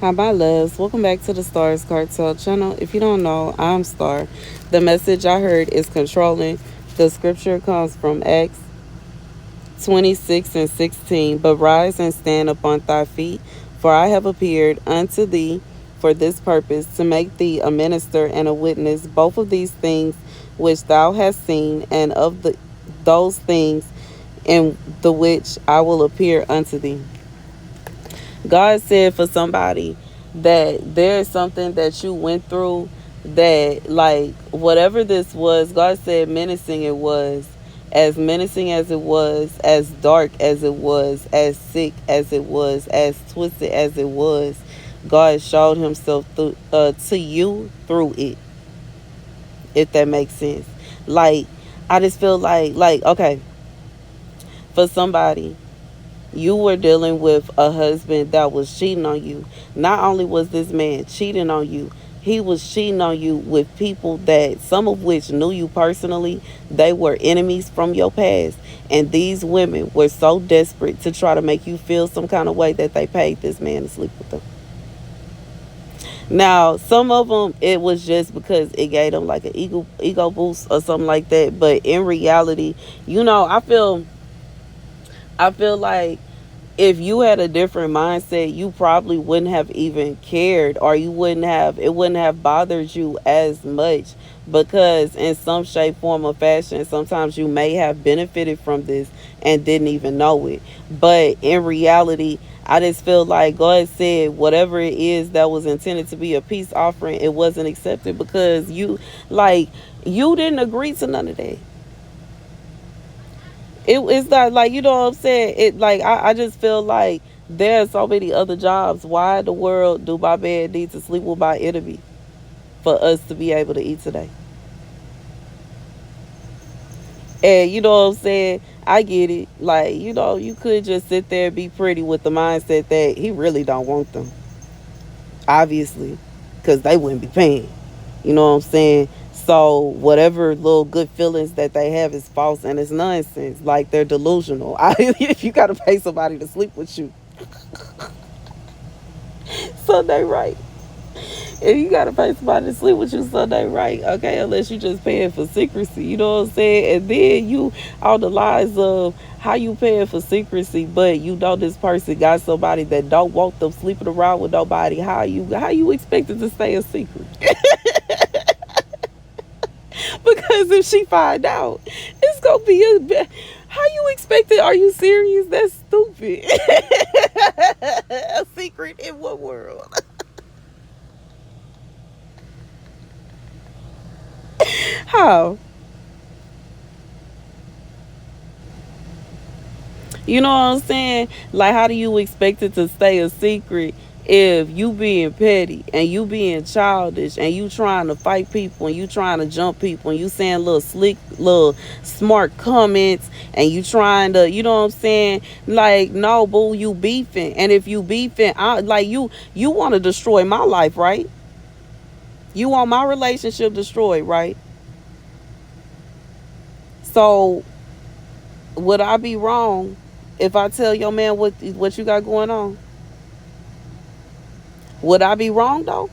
Hi, my loves. Welcome back to the Starscartel channel. If you don't know, I'm Star. The message I heard is controlling. The scripture comes from Acts 26 and 16. But rise and stand upon thy feet, for I have appeared unto thee for this purpose, to make thee a minister and a witness, both of these things which thou hast seen, and of those things in the which I will appear unto thee. God said for somebody that there's something that you went through that, like, whatever this was, God said menacing it was. As menacing as it was, as dark as it was, as sick as it was, as twisted as it was, God showed himself to you through it, if that makes sense. Like, I just feel like, okay, for somebody, you were dealing with a husband that was cheating on you. Not only was this man cheating on you, he was cheating on you with people that, some of which knew you personally. They were enemies from your past. And these women were so desperate to try to make you feel some kind of way that they paid this man to sleep with them. Now, some of them, it was just because it gave them like an ego boost or something like that. But in reality, I feel like if you had a different mindset, you probably wouldn't have even cared, or it wouldn't have bothered you as much, because in some shape, form, or fashion, sometimes you may have benefited from this and didn't even know it. But in reality, I just feel like God said whatever it is that was intended to be a peace offering, it wasn't accepted, because you didn't agree to none of that. It's not like, you know what I'm saying. It, like, I just feel like there are so many other jobs. Why in the world do my man need to sleep with my enemy for us to be able to eat today? And you know what I'm saying. I get it. Like, you could just sit there and be pretty with the mindset that he really don't want them, obviously, because they wouldn't be paying. You know what I'm saying? So whatever little good feelings that they have is false and it's nonsense. Like, they're delusional. If you got to pay somebody to sleep with you, Sunday right. If you gotta pay somebody to sleep with you, Sunday right. Okay, unless you just paying for secrecy, you know what I'm saying? And then you on the lines of how you paying for secrecy, but you know this person got somebody that don't want them sleeping around with nobody. How you expected to stay a secret? Because if she find out, it's gonna be how you expect it? Are you serious? That's stupid. A secret in what world? How? You know what I'm saying? Like, how do you expect it to stay a secret if you being petty and you being childish and you trying to fight people and you trying to jump people and you saying little slick, little smart comments, and you trying to, you know what I'm saying? Like, no, boo, you beefing. And if you beefing, you want to destroy my life, right? You want my relationship destroyed, right? So would I be wrong if I tell your man what you got going on? Would I be wrong though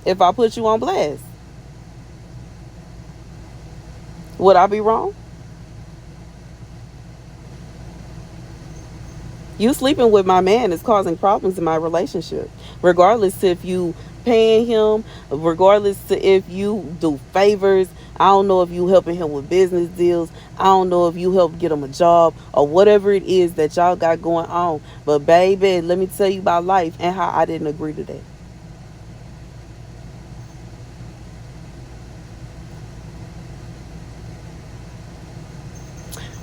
if I put you on blast? Would I be wrong? You sleeping with my man is causing problems in my relationship. Regardless if you paying him, regardless to if you do favors. I don't know if you helping him with business deals. I don't know if you help get him a job or whatever it is that y'all got going on. But baby, let me tell you about life and how I didn't agree to that.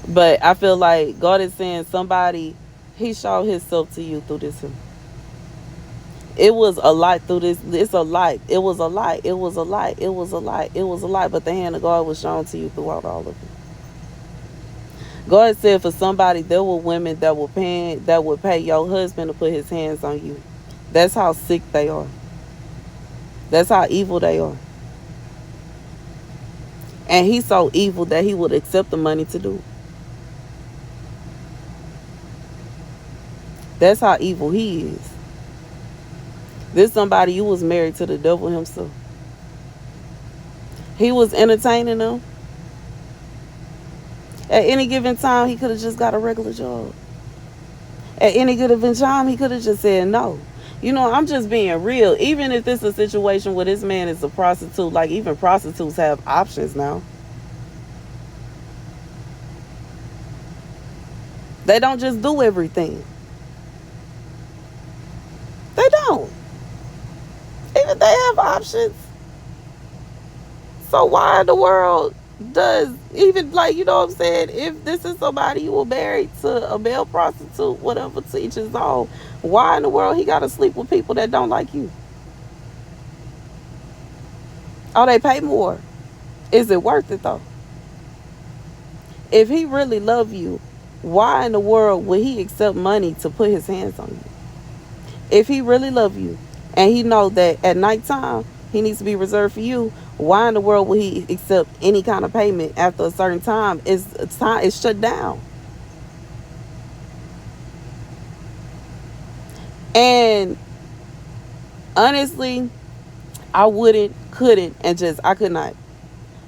But I feel like God is saying somebody, he showed himself to you through this. It was a lot through this. It's a lot. It was a lot. It was a lot. It was a lot. It was a lot. But the hand of God was shown to you throughout all of it. God said for somebody, there were women that would pay your husband to put his hands on you. That's how sick they are. That's how evil they are. And he's so evil that he would accept the money to do. That's how evil he is. This somebody you was married to the devil himself. He was entertaining them. At any given time, he could have just got a regular job. At any given time, he could have just said no. You know, I'm just being real. Even if this is a situation where this man is a prostitute, like even prostitutes have options now. They don't just do everything. They don't. Even they have options. So why in the world does even like you know what I'm saying? If this is somebody you were married to a male prostitute, whatever to each his own, why in the world he gotta sleep with people that don't like you? Oh, they pay more. Is it worth it though? If he really love you, why in the world would he accept money to put his hands on you? If he really love you and he know that at nighttime he needs to be reserved for you, why in the world would he accept any kind of payment after a certain time? It's shut down. And honestly, I wouldn't, couldn't, and just I could not.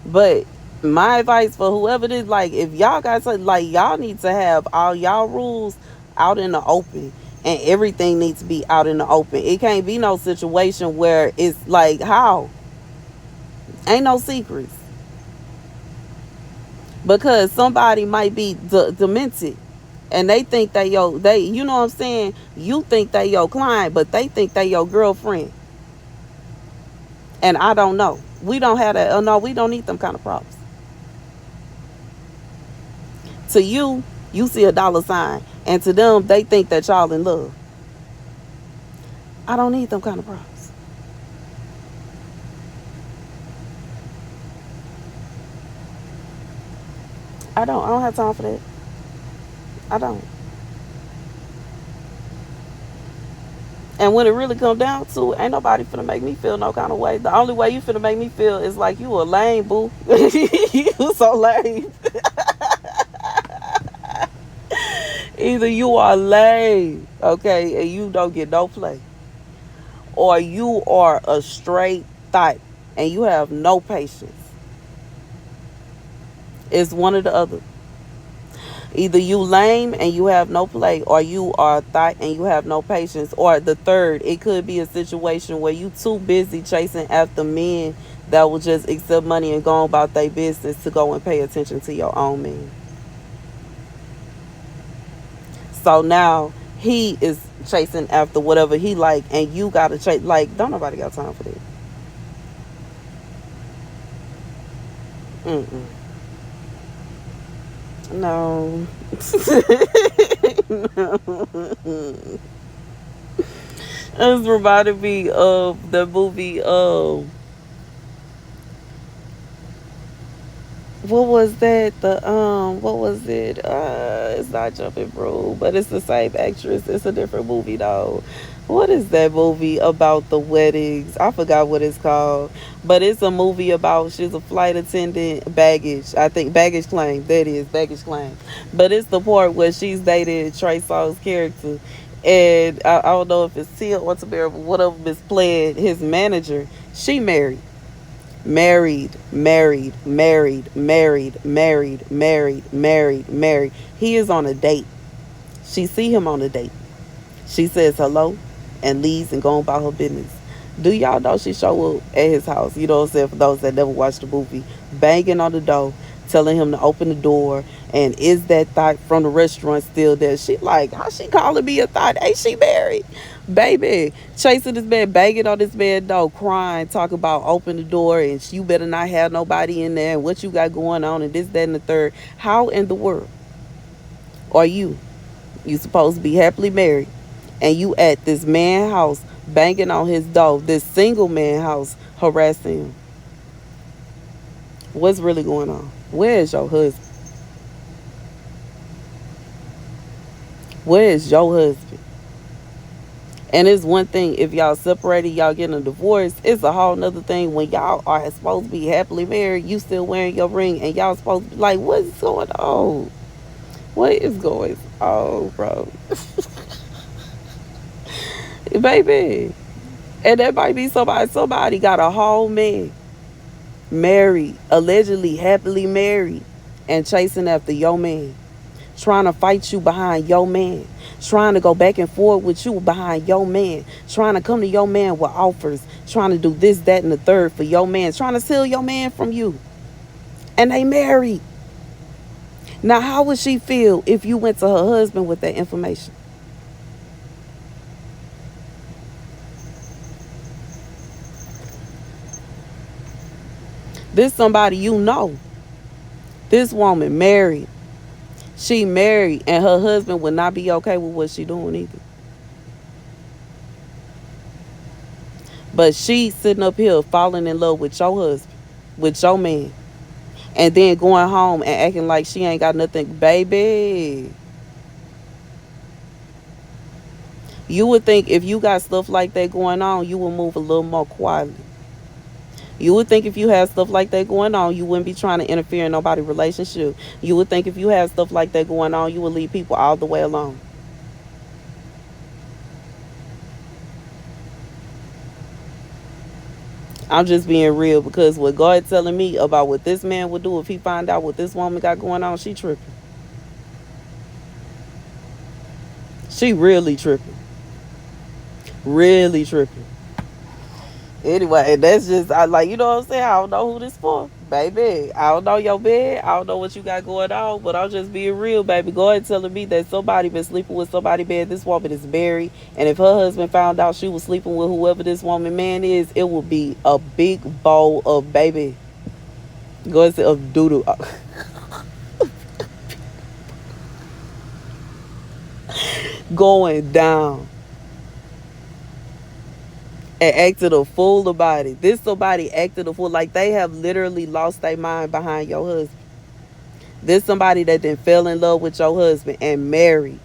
But my advice for whoever it is, like if y'all got something, like y'all need to have all y'all rules out in the open. And everything needs to be out in the open. It can't be no situation where it's like how? Ain't no secrets. Because somebody might be demented and they think they you know what I'm saying, you think they your client but they think they your girlfriend, and I don't know, we don't have that. Oh no, we don't need them kind of problems. To you, you see a dollar sign, and to them they think that y'all in love. I don't need them kind of problems. I don't have time for that. I don't. And when it really come down to it, ain't nobody finna make me feel no kind of way. The only way you finna make me feel is like you a lame, boo. You so lame. Either you are lame, okay, and you don't get no play, or you are a straight thought and you have no patience. It's one or the other. Either you lame and you have no play, or you are a thought and you have no patience. Or the third, it could be a situation where you too busy chasing after men that will just accept money and go about their business to go and pay attention to your own man. So now he is chasing after whatever he like, and you gotta chase. Like, don't nobody got time for that. Mm-mm. No. No. This reminded me of the movie. What was that? What was it? It's not Jumping Broom, but it's the same actress. It's a different movie though. What is that movie about the weddings? I forgot what it's called, but it's a movie about she's a flight attendant, baggage. I think baggage claim. That is baggage claim. But it's the part where she's dated Trey Songz's character, and I don't know if it's Tia or Tamara, but one of them is playing his manager. She married. Married, married, married, married, married, married, married, married. He is on a date. She see him on a date. She says hello and leaves and go on about her business. Do y'all know she show up at his house? You know what I'm saying? For those that never watched the movie, banging on the door, telling him to open the door. And is that thought from the restaurant still there? She like, how she calling me a thought? Ain't she married? Baby, chasing this man, banging on this man door, crying, talking about open the door and you better not have nobody in there and what you got going on and this, that, and the third. How in the world are you? You supposed to be happily married and you at this man house banging on his door, this single man house harassing him. What's really going on? Where is your husband? Where is your husband? And it's one thing if y'all separated, y'all getting a divorce. It's a whole nother thing when y'all are supposed to be happily married, you still wearing your ring, and y'all supposed to be like, what is going on? What is going on, bro? Baby. And that might be somebody got a whole man, married, allegedly happily married, and chasing after your man, trying to fight you behind your man, trying to go back and forth with you behind your man, trying to come to your man with offers, trying to do this, that, and the third for your man, trying to steal your man from you. And they married. Now, how would she feel if you went to her husband with that information? This somebody you know. This woman married. She married, and her husband would not be okay with what she doing either. But she sitting up here falling in love with your husband, with your man, and then going home and acting like she ain't got nothing. Baby, you would think if you got stuff like that going on, you would move a little more quietly. You would think if you had stuff like that going on, you wouldn't be trying to interfere in nobody's relationship. You would think if you had stuff like that going on, you would leave people all the way alone. I'm just being real because what God telling me about what this man would do if he find out what this woman got going on, she tripping. She really tripping. Really tripping. Anyway, that's just I like, you know what I'm saying? I don't know who this for. Baby, I don't know your bed. I don't know what you got going on, but I'm just being real, baby. God telling me that somebody been sleeping with somebody bed. This woman is married, and if her husband found out she was sleeping with whoever this woman man is, it would be a big bowl of baby. God said of doodle going down. And acted a fool about it. This somebody acted a fool. Like they have literally lost their mind behind your husband. This somebody that then fell in love with your husband and married.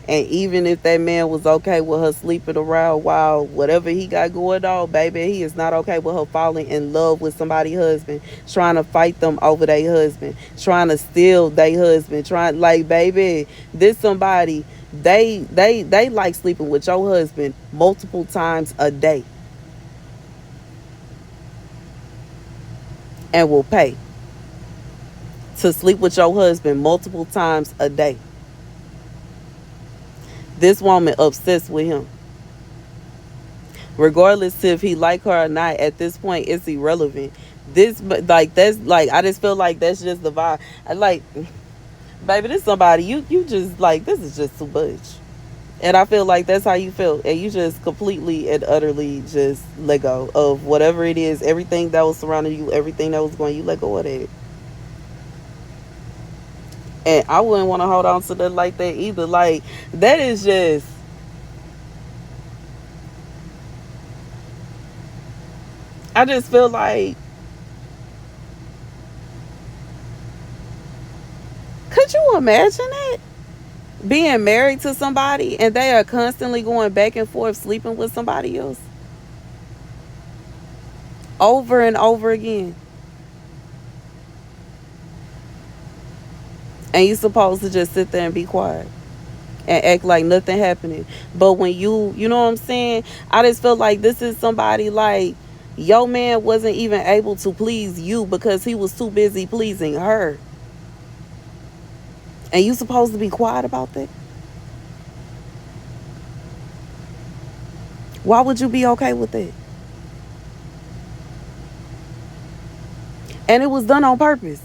And even if that man was okay with her sleeping around while whatever he got going on, baby, he is not okay with her falling in love with somebody's husband, trying to fight them over their husband, trying to steal their husband, trying like baby, this somebody they like sleeping with your husband multiple times a day and will pay to sleep with your husband multiple times a day. This woman obsessed with him. Regardless if he like her or not, at this point it's irrelevant. This like that's like I just feel like that's just the vibe. I like baby, this somebody you just like this is just too much. And I feel like that's how you feel. And you just completely and utterly just let go of whatever it is, everything that was surrounding you, everything that was going, you let go of that. And I wouldn't want to hold on to that like that either. Like that is just I just feel like could you imagine it? Being married to somebody and they are constantly going back and forth sleeping with somebody else over and over again. And you supposed to just sit there and be quiet and act like nothing happening. But when you know what I'm saying? I just feel like this is somebody like your man wasn't even able to please you because he was too busy pleasing her. And you supposed to be quiet about that? Why would you be okay with that? And it was done on purpose.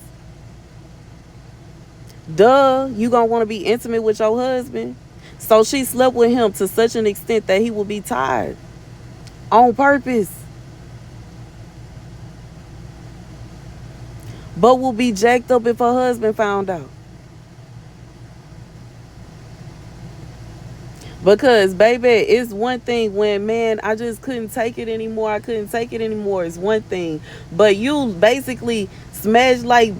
Duh, you gonna want to be intimate with your husband. So she slept with him to such an extent that he would be tired. On purpose. But will be jacked up if her husband found out. Because, baby, it's one thing when, man, I just couldn't take it anymore. I couldn't take it anymore. It's one thing. But you basically smash like,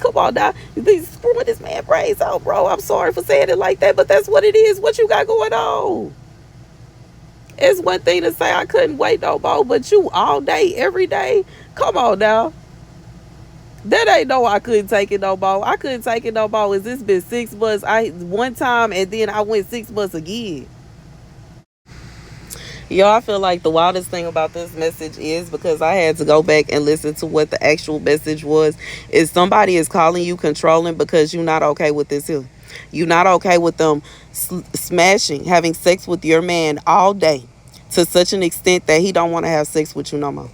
come on now. You screwing this man braids out, bro. I'm sorry for saying it like that, but that's what it is. What you got going on? It's one thing to say I couldn't wait no more, but you all day, every day. Come on now. That ain't no I couldn't take it no more. I couldn't take it no more. Is this been 6 months? I one time and then I went 6 months again. Y'all, I feel like the wildest thing about this message is, because I had to go back and listen to what the actual message was, is somebody is calling you controlling because you're not okay with this here. You're not okay with them smashing, having sex with your man all day to such an extent that he don't want to have sex with you no more.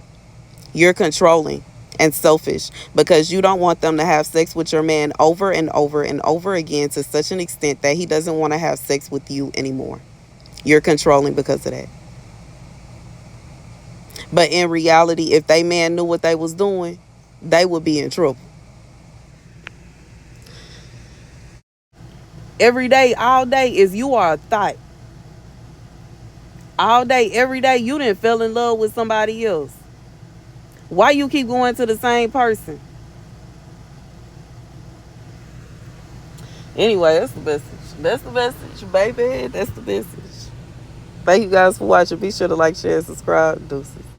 You're controlling and selfish because you don't want them to have sex with your man over and over and over again to such an extent that he doesn't want to have sex with you anymore. You're controlling because of that. But in reality, if they man knew what they was doing, they would be in trouble. Every day, all day is you are a thought. All day, every day, you didn't fell in love with somebody else. Why you keep going to the same person? Anyway, that's the message. That's the message, baby. That's the message. Thank you guys for watching. Be sure to like, share, and subscribe. Deuces.